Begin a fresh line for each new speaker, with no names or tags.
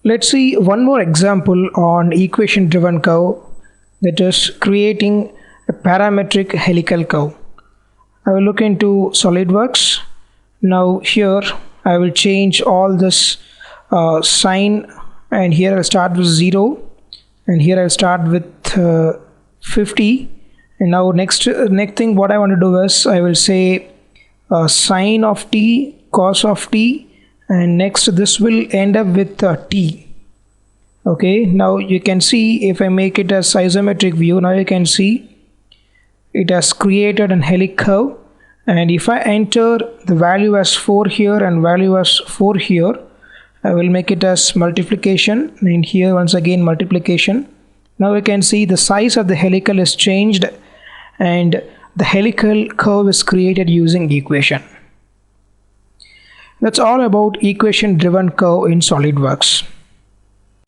Let's see one more example on equation driven curve, that is creating a parametric helical curve. I will look into SolidWorks. Now here I will change all this sign, and here I'll start with 0, and here I'll start with 50. And now next thing what I want to do is I will say sine of t, cos of t, and next this will end up with t. Okay, now you can see if I make it as isometric view, now you can see it has created an helical curve. And if I enter the value as 4 here and value as 4 here, I will make it as multiplication, and here once again multiplication. Now we can see the size of the helical is changed and the helical curve is created using equation. That's all about equation driven curve in SolidWorks.